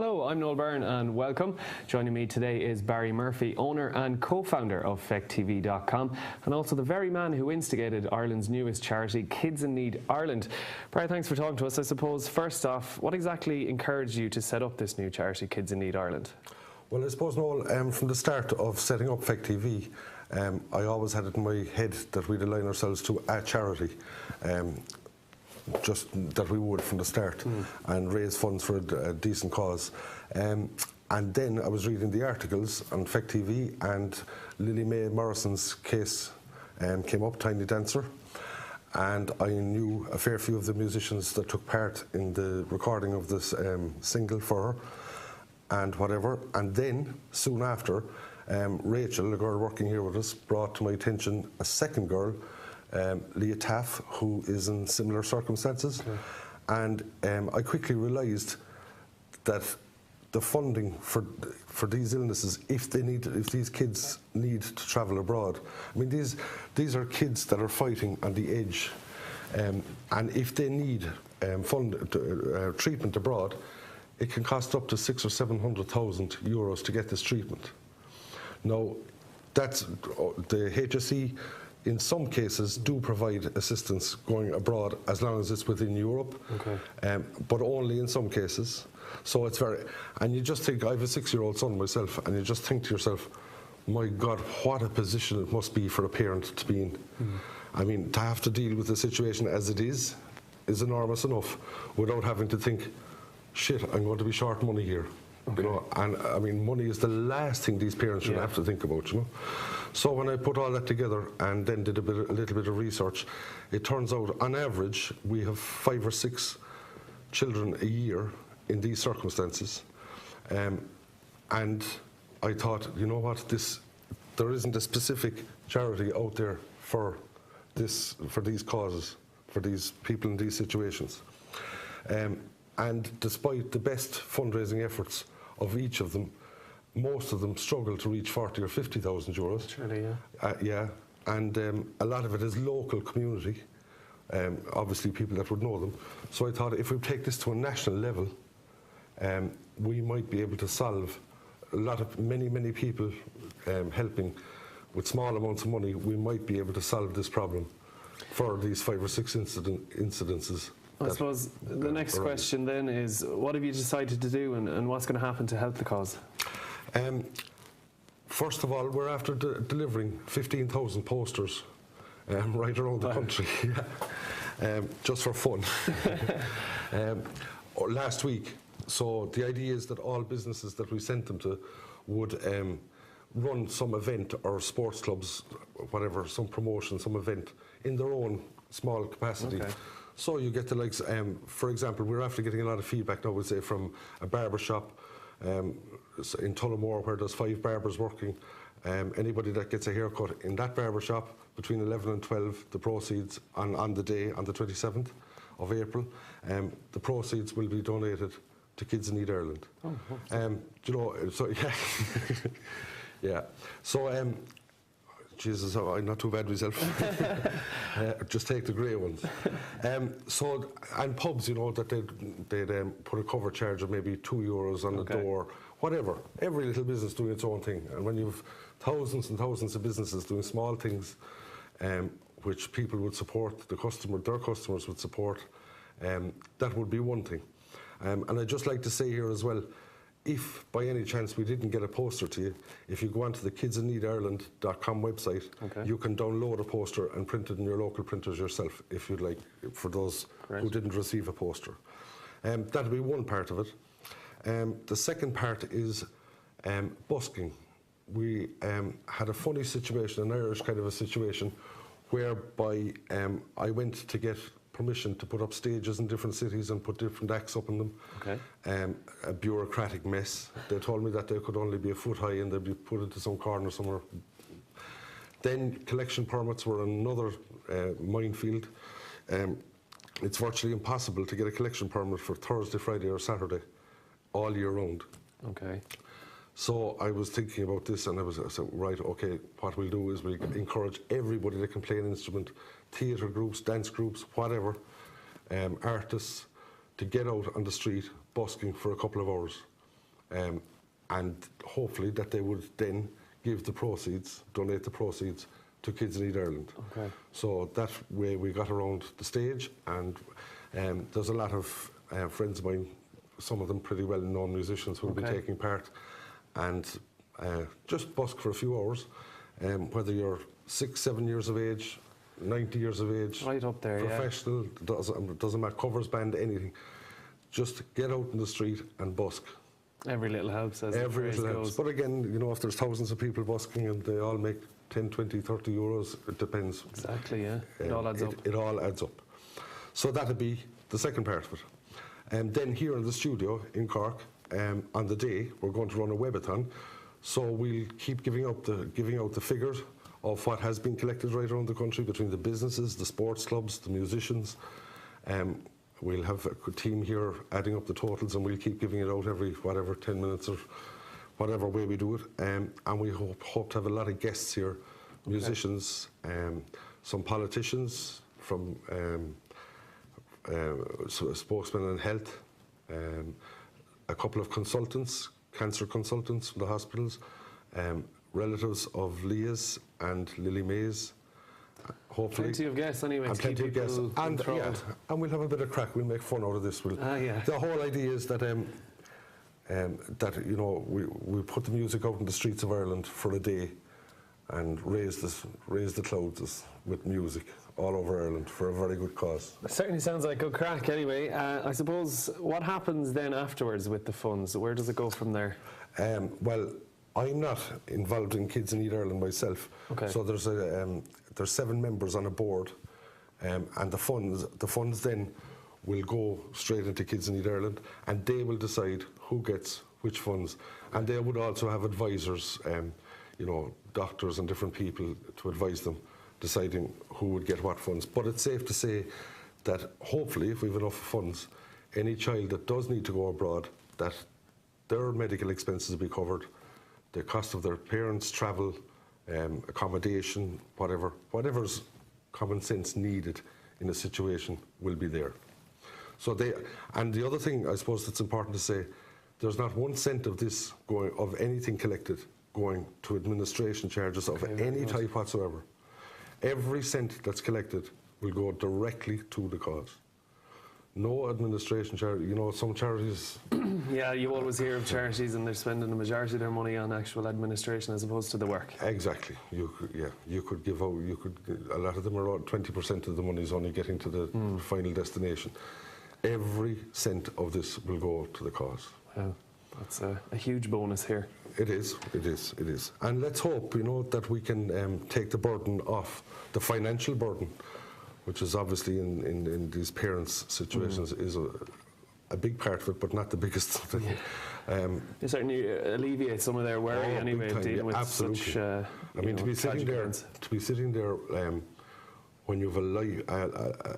Hello, I'm Noel Byrne and welcome. Joining me today is Barry Murphy, owner and co-founder of FechtTV.com and also the very man who instigated Ireland's newest charity, Kids in Need Ireland. Barry, thanks for talking to us. I suppose, first off, what exactly encouraged you to set up this new charity, Kids in Need Ireland? Well, I suppose, Noel, from the start of setting up FechtTV, I always had it in my head that we'd align ourselves to a charity. Just that we would from the start and raise funds for a decent cause. And then I was reading the articles on FechtTV and Lily Mae Morrison's case came up, Tiny Dancer, and I knew a fair few of the musicians that took part in the recording of this single for her and whatever. And then soon after, Rachel, a girl working here with us, brought to my attention a second girl, Leah Taff, who is in similar circumstances. Okay. And I quickly realised that the funding for these illnesses, if these kids need to travel abroad, I mean these are kids that are fighting on the edge, and if they need treatment abroad, it can cost up to 600,000 or 700,000 euros to get this treatment. Now, that's the HSE. In some cases, do provide assistance going abroad as long as it's within Europe, okay. But only in some cases. So it's very, and you just think, I have a 6-year-old son myself, and you just think to yourself, my God, what a position it must be for a parent to be in. I mean, to have to deal with the situation as it is enormous enough without having to think, shit, I'm going to be short money here. Okay. You know, and I mean, money is the last thing these parents should have to think about, you know. So when I put all that together and then did a little bit of research, it turns out on average we have 5 or 6 children a year in these circumstances, and I thought, you know what, there isn't a specific charity out there for these causes, for these people in these situations, and despite the best fundraising efforts of each of them, most of them struggle to reach 40 or 50,000 euros. Really, yeah. Yeah, and a lot of it is local community, obviously people that would know them. So I thought if we take this to a national level, we might be able to solve many people helping with small amounts of money. We might be able to solve this problem for these 5 or 6 incidences. I suppose the next question then is, what have you decided to do and what's going to happen to help the cause? First of all, we're after delivering 15,000 posters right around the country, just for fun, last week. So the idea is that all businesses that we sent them to would run some event, or sports clubs, whatever, some promotion, some event in their own small capacity. Okay. So you get the likes, for example, we're after getting a lot of feedback now, we'll say, from a barber shop in Tullamore, where there's 5 barbers working. Anybody that gets a haircut in that barber shop between 11 and 12, the proceeds on the day, on the 27th of April, the proceeds will be donated to Kids in Need Ireland. Oh, you know, so yeah, yeah. So Jesus, I'm not too bad myself. Just take the grey ones. So, and pubs, you know, that they'd put a cover charge of maybe €2 on the door, whatever. Every little business doing its own thing. And when you've thousands and thousands of businesses doing small things, which people would support, their customers would support, that would be one thing. And I'd just like to say here as well, if by any chance we didn't get a poster to you, if you go onto the kidsinneedireland.com website, you can download a poster and print it in your local printers yourself, if you'd like, for those who didn't receive a poster. That'll be one part of it. The second part is busking. We had a funny situation, an Irish kind of a situation, whereby I went to get permission to put up stages in different cities and put different acts up in them. Okay. A bureaucratic mess. They told me that they could only be a foot high and they'd be put into some corner somewhere. Then collection permits were another minefield. It's virtually impossible to get a collection permit for Thursday, Friday or Saturday all year round. Okay. So I was thinking about this and I said, right, okay, what we'll do is we'll encourage everybody that can play an instrument, theatre groups, dance groups, whatever, artists, to get out on the street busking for a couple of hours. and hopefully that they would then give the proceeds, donate the proceeds to Kids in Need Ireland. Okay. So that way we got around the stage, and there's a lot of friends of mine, some of them pretty well-known musicians, who will be taking part, and just busk for a few hours, whether you're 6, 7 years of age, 90 years of age, right up there, professional, doesn't matter, covers band, anything. Just get out in the street and busk. Every little helps, as Every the phrase little helps. goes. But again, you know, if there's thousands of people busking and they all make 10, 20, 30 euros, it depends. Exactly, yeah. It all adds up. It all adds up. So that'd be the second part of it. And then here in the studio in Cork, on the day, we're going to run a webathon. So we'll keep giving out the figures of what has been collected right around the country between the businesses, the sports clubs, the musicians. We'll have a team here adding up the totals, and we'll keep giving it out every, 10 minutes or whatever way we do it. And we hope to have a lot of guests here, musicians, some politicians from spokesmen in health, a couple of consultants, cancer consultants from the hospitals, relatives of Leah's and Lily May's. Hopefully. Plenty of guests anyway. And plenty of guests. And we'll have a bit of crack. We'll make fun out of this. The whole idea is that that, you know, we put the music out in the streets of Ireland for a day and raise the clouds with music all over Ireland for a very good cause. It certainly sounds like good crack anyway. I suppose, what happens then afterwards with the funds? Where does it go from there? Well, I'm not involved in Kids in Need Ireland myself. Okay. So there's 7 members on a board, and the funds then will go straight into Kids in Need Ireland, and they will decide who gets which funds. And they would also have advisors, you know, doctors and different people to advise them, deciding who would get what funds. But it's safe to say that hopefully, if we have enough funds, any child that does need to go abroad, that their medical expenses will be covered, the cost of their parents' travel, accommodation, whatever's common sense needed in a situation will be there. So and the other thing I suppose that's important to say, there's not 1 cent of this of anything collected going to administration charges of any type whatsoever. Every cent that's collected will go directly to the cause. No administration charity. You know, some charities. Yeah, you always hear of charities and they're spending the majority of their money on actual administration as opposed to the work. Exactly. You could give out. A lot of them are 20% of the money is only getting to the final destination. Every cent of this will go to the cause. Wow, that's a huge bonus here. It is. And let's hope, you know, that we can take the burden off, the financial burden, which is obviously in these parents' situations is a big part of it, but not the biggest thing. It certainly alleviates some of their worry anyway, dealing with such. I mean, to be sitting there when you have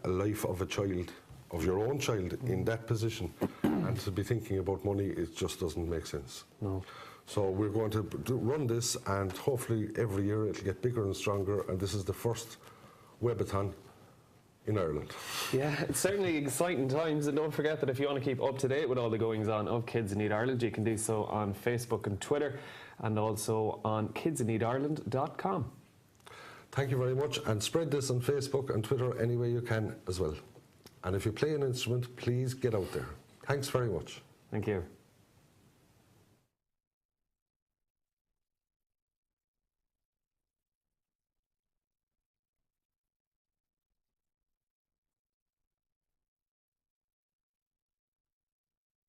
a life of a child, of your own child, in that position, and to be thinking about money, it just doesn't make sense. No. So we're going to run this, and hopefully every year it'll get bigger and stronger. And this is the first webathon in Ireland. Yeah, it's certainly exciting times, and don't forget that if you want to keep up to date with all the goings on of Kids in Need Ireland, you can do so on Facebook and Twitter, and also on kidsinneedireland.com. Thank you very much, and spread this on Facebook and Twitter any way you can as well. And if you play an instrument, please get out there. Thanks very much. Thank you.